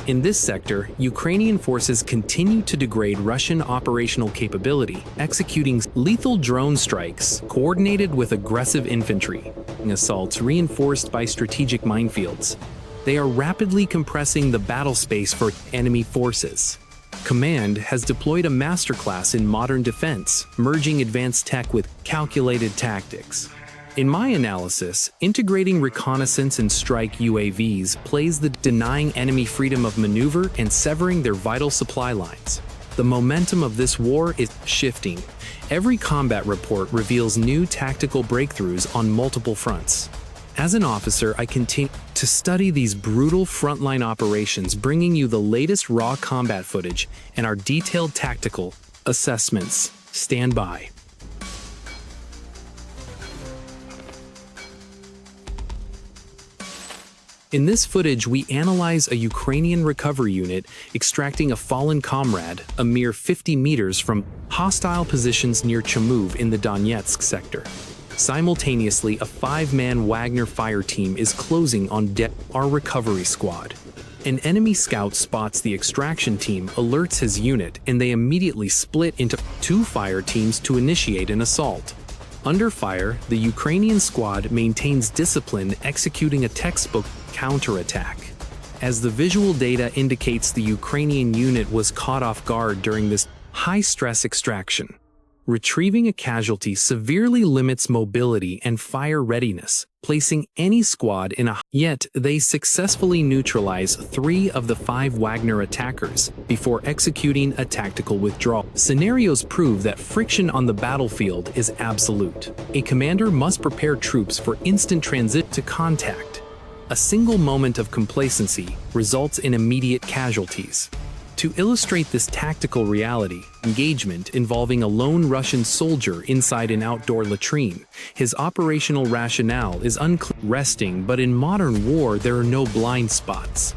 In this sector, Ukrainian forces continue to degrade Russian operational capability, executing lethal drone strikes coordinated with aggressive infantry, assaults reinforced by strategic minefields. They are rapidly compressing the battle space for enemy forces. Command has deployed a masterclass in modern defense, merging advanced tech with calculated tactics. In my analysis, integrating reconnaissance and strike UAVs plays the denying enemy freedom of maneuver and severing their vital supply lines. The momentum of this war is shifting. Every combat report reveals new tactical breakthroughs on multiple fronts. As an officer, I continue to study these brutal frontline operations, bringing you the latest raw combat footage and our detailed tactical assessments. Stand by. In this footage, we analyze a Ukrainian recovery unit extracting a fallen comrade a mere 50 meters from hostile positions near Chmuv in the Donetsk sector. Simultaneously, a 5-man Wagner fire team is closing on our recovery squad. An enemy scout spots the extraction team, alerts his unit, and they immediately split into 2 fire teams to initiate an assault. Under fire, the Ukrainian squad maintains discipline, executing a textbook counterattack. As the visual data indicates, the Ukrainian unit was caught off guard during this high-stress extraction. Retrieving a casualty severely limits mobility and fire readiness, placing any squad in a yet they successfully neutralize 3 of the 5 Wagner attackers before executing a tactical withdrawal. Scenarios prove that friction on the battlefield is absolute. A commander must prepare troops for instant transit to contact. A single moment of complacency results in immediate casualties. To illustrate this tactical reality, engagement involving a lone Russian soldier inside an outdoor latrine. His operational rationale is unclear. Resting, but in modern war there are no blind spots.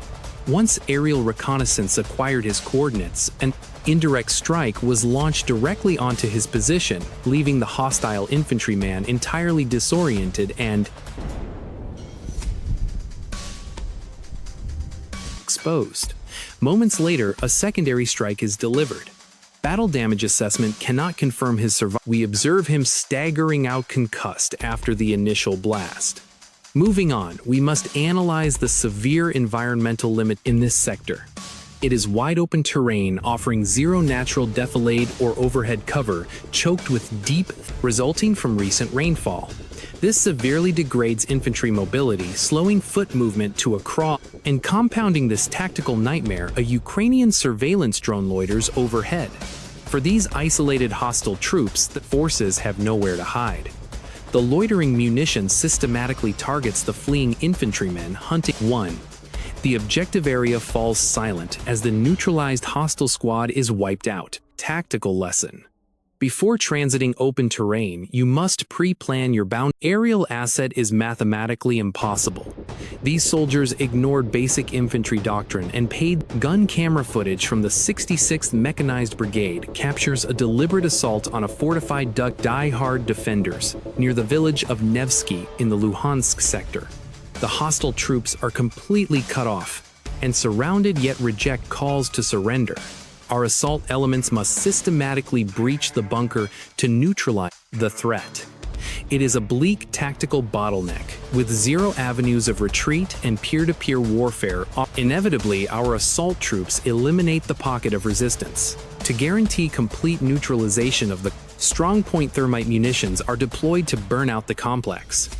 Once aerial reconnaissance acquired his coordinates, an indirect strike was launched directly onto his position, leaving the hostile infantryman entirely disoriented and exposed. Moments later, a secondary strike is delivered. Battle damage assessment cannot confirm his survival. We observe him staggering out concussed after the initial blast. Moving on, we must analyze the severe environmental limit in this sector. It is wide-open terrain offering zero natural defilade or overhead cover, choked with deep, resulting from recent rainfall. This severely degrades infantry mobility, slowing foot movement to a crawl, and compounding this tactical nightmare, a Ukrainian surveillance drone loiters overhead. For these isolated hostile troops, the forces have nowhere to hide. The loitering munition systematically targets the fleeing infantrymen hunting. 1. The objective area falls silent as the neutralized hostile squad is wiped out. Tactical lesson. Before transiting open terrain, you must pre-plan your bound. Aerial asset is mathematically impossible. These soldiers ignored basic infantry doctrine and paid. Gun camera footage from the 66th Mechanized Brigade captures a deliberate assault on a fortified die-hard defenders near the village of Nevsky in the Luhansk sector. The hostile troops are completely cut off and surrounded, yet reject calls to surrender. Our assault elements must systematically breach the bunker to neutralize the threat. It is a bleak tactical bottleneck, with zero avenues of retreat and peer-to-peer warfare. Inevitably, our assault troops eliminate the pocket of resistance. To guarantee complete neutralization of the strong point, thermite munitions are deployed to burn out the complex.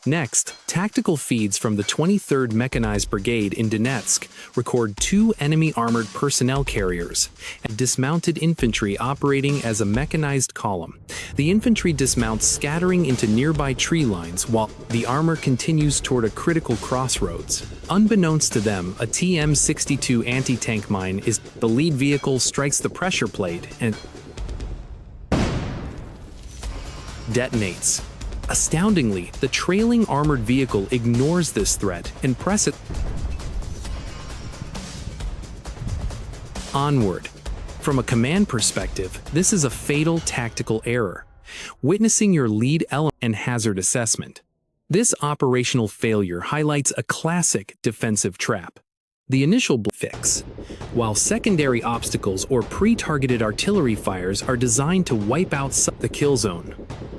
Next, tactical feeds from the 23rd Mechanized Brigade in Donetsk record 2 enemy armored personnel carriers and dismounted infantry operating as a mechanized column. The infantry dismounts, scattering into nearby tree lines while the armor continues toward a critical crossroads. Unbeknownst to them, a TM-62 anti-tank mine is the lead vehicle strikes the pressure plate and detonates. Astoundingly, the trailing armored vehicle ignores this threat and presses onward. From a command perspective, this is a fatal tactical error, witnessing your lead element and hazard assessment. This operational failure highlights a classic defensive trap. The initial fix, while secondary obstacles or pre-targeted artillery fires are designed to wipe out the kill zone.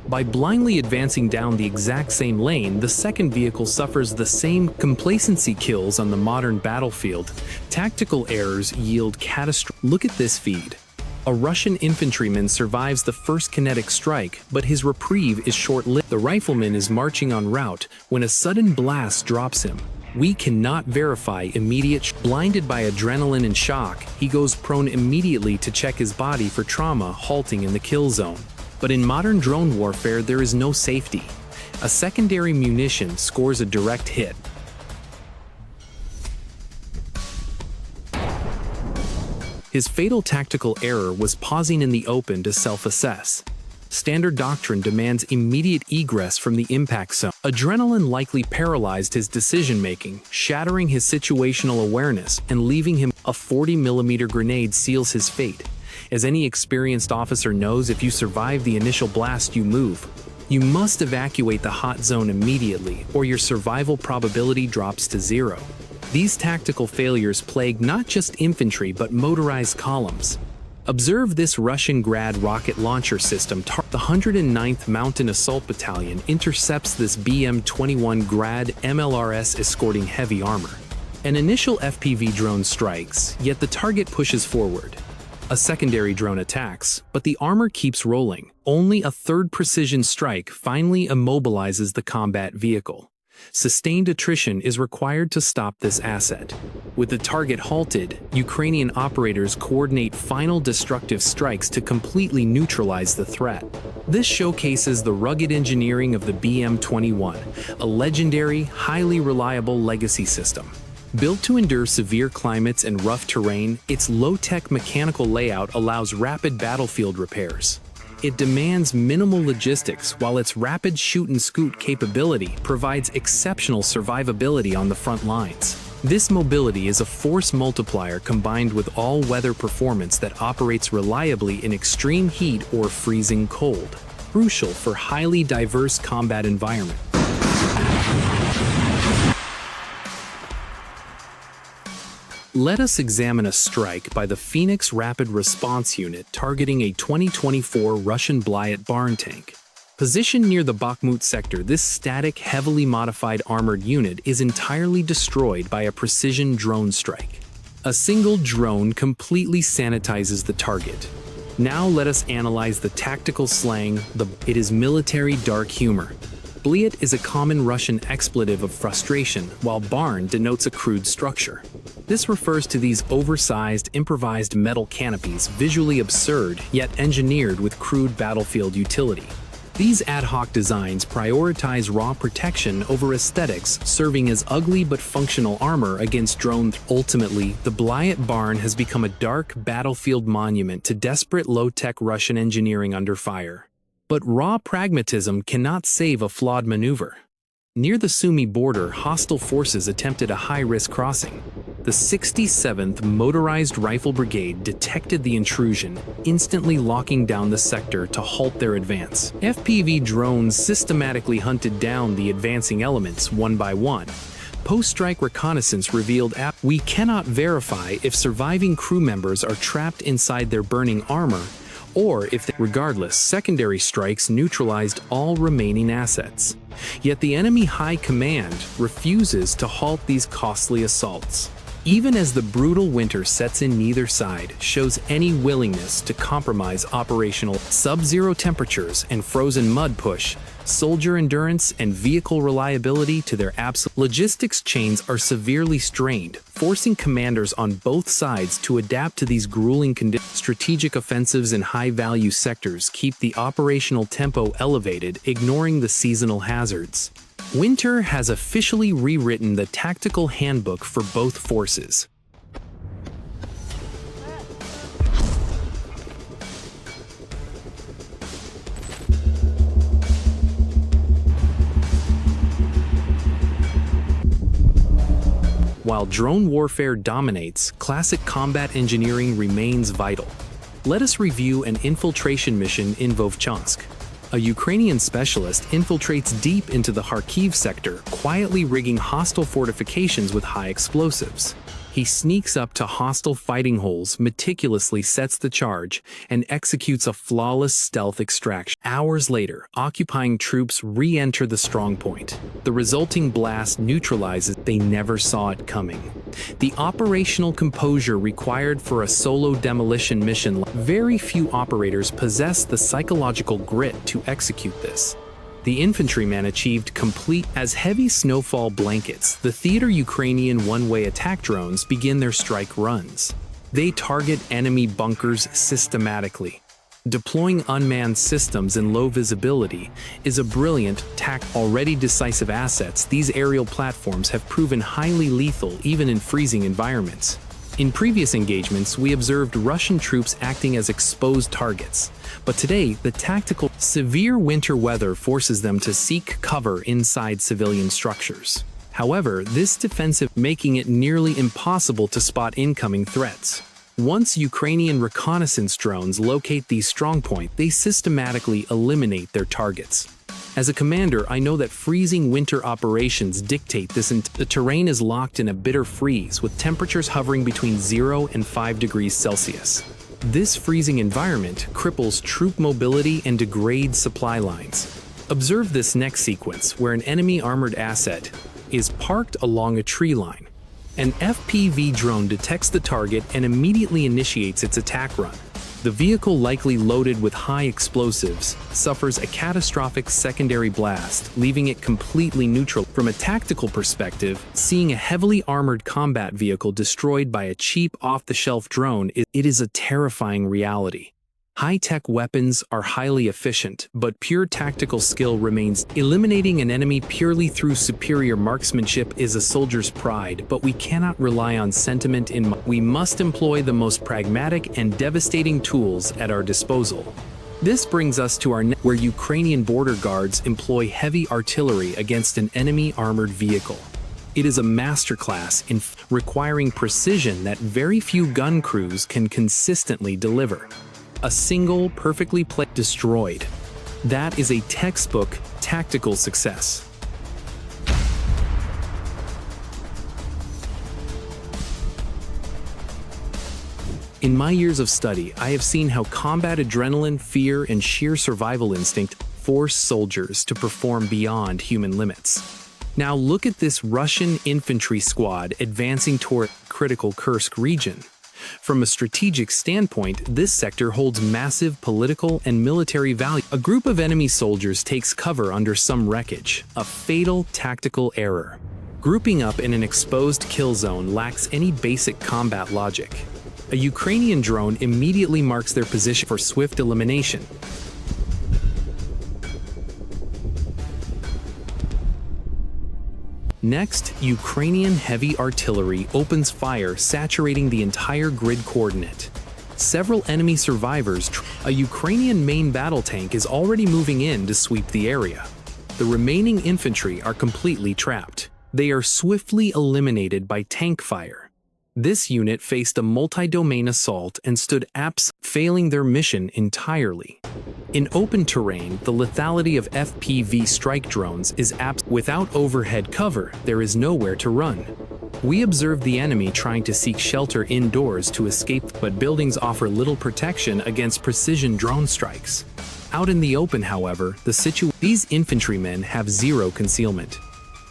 By blindly advancing down the exact same lane, the second vehicle suffers the same complacency kills on the modern battlefield. Tactical errors yield catastrophic. Look at this feed. A Russian infantryman survives the first kinetic strike, but his reprieve is short-lived. The rifleman is marching en route when a sudden blast drops him. We cannot verify immediate. Blinded by adrenaline and shock, he goes prone immediately to check his body for trauma, halting in the kill zone. But in modern drone warfare, there is no safety. A secondary munition scores a direct hit. His fatal tactical error was pausing in the open to self-assess. Standard doctrine demands immediate egress from the impact zone. Adrenaline likely paralyzed his decision-making, shattering his situational awareness and leaving him. A 40mm grenade seals his fate. As any experienced officer knows, if you survive the initial blast, you move. You must evacuate the hot zone immediately, or your survival probability drops to zero. These tactical failures plague not just infantry but motorized columns. Observe this Russian Grad rocket launcher system. The 109th Mountain Assault Battalion intercepts this BM-21 Grad MLRS escorting heavy armor. An initial FPV drone strikes, yet the target pushes forward. A secondary drone attacks, but the armor keeps rolling. Only a third precision strike finally immobilizes the combat vehicle. Sustained attrition is required to stop this asset. With the target halted, Ukrainian operators coordinate final destructive strikes to completely neutralize the threat. This showcases the rugged engineering of the BM-21, a legendary, highly reliable legacy system. Built to endure severe climates and rough terrain, its low-tech mechanical layout allows rapid battlefield repairs. It demands minimal logistics, while its rapid shoot-and-scoot capability provides exceptional survivability on the front lines. This mobility is a force multiplier combined with all-weather performance that operates reliably in extreme heat or freezing cold, crucial for highly diverse combat environments. Let us examine a strike by the Phoenix Rapid Response Unit targeting a 2024 Russian Blyat barn tank. Positioned near the Bakhmut sector, this static, heavily modified armored unit is entirely destroyed by a precision drone strike. A single drone completely sanitizes the target. Now let us analyze the tactical slang. It is military dark humor. Blyat is a common Russian expletive of frustration, while barn denotes a crude structure. This refers to these oversized, improvised metal canopies, visually absurd, yet engineered with crude battlefield utility. These ad hoc designs prioritize raw protection over aesthetics, serving as ugly but functional armor against drone. Ultimately, the Blyat barn has become a dark battlefield monument to desperate low-tech Russian engineering under fire. But raw pragmatism cannot save a flawed maneuver. Near the Sumy border, hostile forces attempted a high-risk crossing. The 67th Motorized Rifle Brigade detected the intrusion, instantly locking down the sector to halt their advance. FPV drones systematically hunted down the advancing elements one by one. Post-strike reconnaissance revealed we cannot verify if surviving crew members are trapped inside their burning armor, or if regardless, secondary strikes neutralized all remaining assets. Yet the enemy high command refuses to halt these costly assaults. Even as the brutal winter sets in, neither side shows any willingness to compromise operational. Sub-zero temperatures and frozen mud push soldier endurance and vehicle reliability to their absolute. Logistics chains are severely strained, forcing commanders on both sides to adapt to these grueling conditions. Strategic offensives in high-value sectors keep the operational tempo elevated, ignoring the seasonal hazards. Winter has officially rewritten the tactical handbook for both forces. While drone warfare dominates, classic combat engineering remains vital. Let us review an infiltration mission in Vovchansk. A Ukrainian specialist infiltrates deep into the Kharkiv sector, quietly rigging hostile fortifications with high explosives. He sneaks up to hostile fighting holes, meticulously sets the charge, and executes a flawless stealth extraction. Hours later, occupying troops re-enter the strongpoint. The resulting blast neutralizes. They never saw it coming. The operational composure required for a solo demolition mission. Very few operators possess the psychological grit to execute this. The infantryman achieved complete. As heavy snowfall blankets, the theater Ukrainian one-way attack drones begin their strike runs. They target enemy bunkers systematically. Deploying unmanned systems in low visibility is a brilliant already decisive assets. These aerial platforms have proven highly lethal even in freezing environments. In previous engagements, we observed Russian troops acting as exposed targets. But today, the tactical severe winter weather forces them to seek cover inside civilian structures. However, this defensive making it nearly impossible to spot incoming threats. Once Ukrainian reconnaissance drones locate these strongpoints, they systematically eliminate their targets. As a commander, I know that freezing winter operations dictate this, and the terrain is locked in a bitter freeze with temperatures hovering between 0 and 5 degrees Celsius. This freezing environment cripples troop mobility and degrades supply lines. Observe this next sequence where an enemy armored asset is parked along a tree line. An FPV drone detects the target and immediately initiates its attack run. The vehicle, likely loaded with high explosives, suffers a catastrophic secondary blast, leaving it completely neutral. From a tactical perspective, seeing a heavily armored combat vehicle destroyed by a cheap off-the-shelf drone is a terrifying reality. High-tech weapons are highly efficient, but pure tactical skill remains. Eliminating an enemy purely through superior marksmanship is a soldier's pride, but we cannot rely on sentiment we must employ the most pragmatic and devastating tools at our disposal. This brings us to where Ukrainian border guards employ heavy artillery against an enemy armored vehicle. It is a masterclass in requiring precision that very few gun crews can consistently deliver. A single, perfectly placed destroyed. That is a textbook tactical success. In my years of study, I have seen how combat adrenaline, fear, and sheer survival instinct force soldiers to perform beyond human limits. Now look at this Russian infantry squad advancing toward critical Kursk region. From a strategic standpoint, this sector holds massive political and military value. A group of enemy soldiers takes cover under some wreckage, a fatal tactical error. Grouping up in an exposed kill zone lacks any basic combat logic. A Ukrainian drone immediately marks their position for swift elimination. Next, Ukrainian heavy artillery opens fire, saturating the entire grid coordinate. Several enemy survivors. A Ukrainian main battle tank is already moving in to sweep the area. The remaining infantry are completely trapped. They are swiftly eliminated by tank fire. This unit faced a multi-domain assault and stood failing their mission entirely. In open terrain, the lethality of FPV strike drones is without overhead cover, there is nowhere to run. We observe the enemy trying to seek shelter indoors to escape, but buildings offer little protection against precision drone strikes. Out in the open, however, these infantrymen have zero concealment.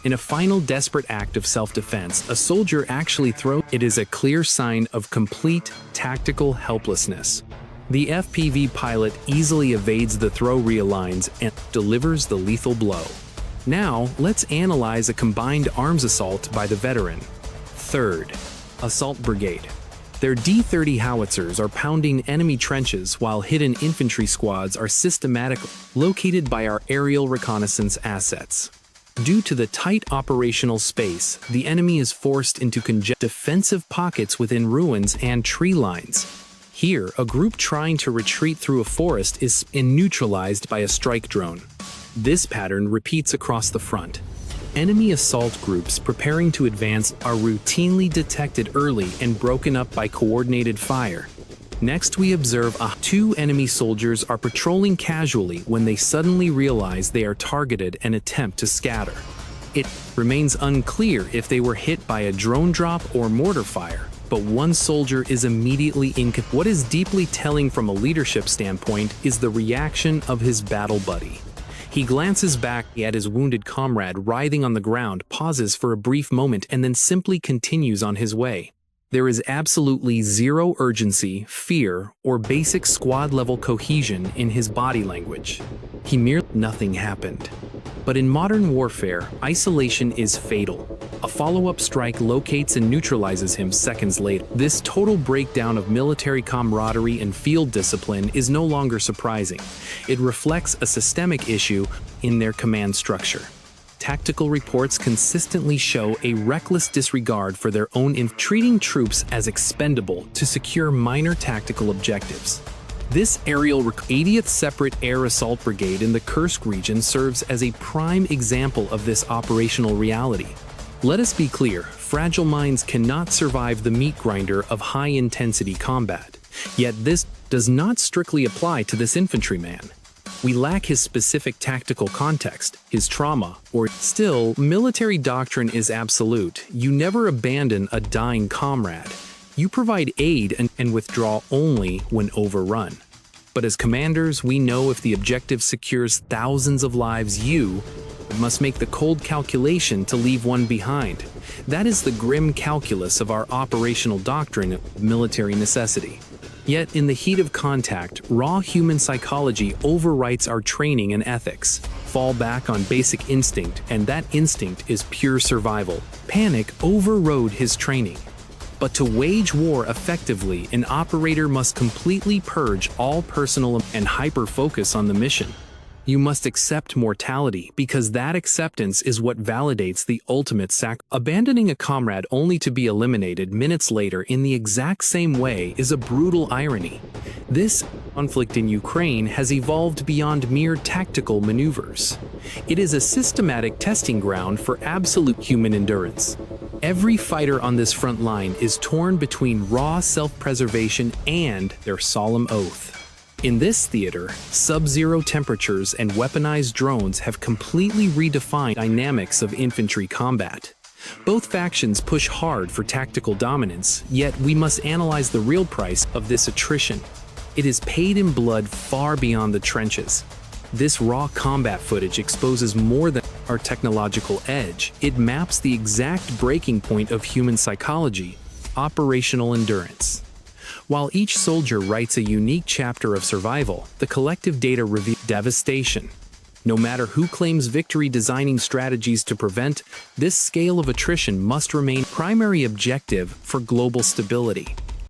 In a final desperate act of self-defense, a soldier actually throws. It is a clear sign of complete tactical helplessness. The FPV pilot easily evades the throw, realigns, and delivers the lethal blow. Now, let's analyze a combined arms assault by the veteran 3rd Assault Brigade. Their D-30 howitzers are pounding enemy trenches while hidden infantry squads are systematically located by our aerial reconnaissance assets. Due to the tight operational space, the enemy is forced into defensive pockets within ruins and tree lines. Here, a group trying to retreat through a forest is neutralized by a strike drone. This pattern repeats across the front. Enemy assault groups preparing to advance are routinely detected early and broken up by coordinated fire. Next, we observe two enemy soldiers are patrolling casually when they suddenly realize they are targeted and attempt to scatter. It remains unclear if they were hit by a drone drop or mortar fire, but one soldier is immediately What is deeply telling from a leadership standpoint is the reaction of his battle buddy. He glances back at his wounded comrade writhing on the ground, pauses for a brief moment, and then simply continues on his way. There is absolutely zero urgency, fear, or basic squad-level cohesion in his body language. Nothing happened. But in modern warfare, isolation is fatal. A follow-up strike locates and neutralizes him seconds later. This total breakdown of military camaraderie and field discipline is no longer surprising. It reflects a systemic issue in their command structure. Tactical reports consistently show a reckless disregard for their own treating troops as expendable to secure minor tactical objectives. This aerial 80th Separate Air Assault Brigade in the Kursk region serves as a prime example of this operational reality. Let us be clear, fragile minds cannot survive the meat grinder of high-intensity combat. Yet this does not strictly apply to this infantryman. We lack his specific tactical context, his trauma, or still, military doctrine is absolute. You never abandon a dying comrade. You provide aid and withdraw only when overrun. But as commanders, we know if the objective secures thousands of lives, you must make the cold calculation to leave one behind. That is the grim calculus of our operational doctrine of military necessity. Yet, in the heat of contact, raw human psychology overwrites our training and ethics. Fall back on basic instinct, and that instinct is pure survival. Panic overrode his training. But to wage war effectively, an operator must completely purge all personal and hyper-focus on the mission. You must accept mortality, because that acceptance is what validates the ultimate sacrifice. Abandoning a comrade only to be eliminated minutes later in the exact same way is a brutal irony. This conflict in Ukraine has evolved beyond mere tactical maneuvers. It is a systematic testing ground for absolute human endurance. Every fighter on this front line is torn between raw self-preservation and their solemn oath. In this theater, sub-zero temperatures and weaponized drones have completely redefined dynamics of infantry combat. Both factions push hard for tactical dominance, yet we must analyze the real price of this attrition. It is paid in blood far beyond the trenches. This raw combat footage exposes more than our technological edge. It maps the exact breaking point of human psychology, operational endurance. While each soldier writes a unique chapter of survival, the collective data reveals devastation. No matter who claims victory, designing strategies to prevent this scale of attrition must remain primary objective for global stability.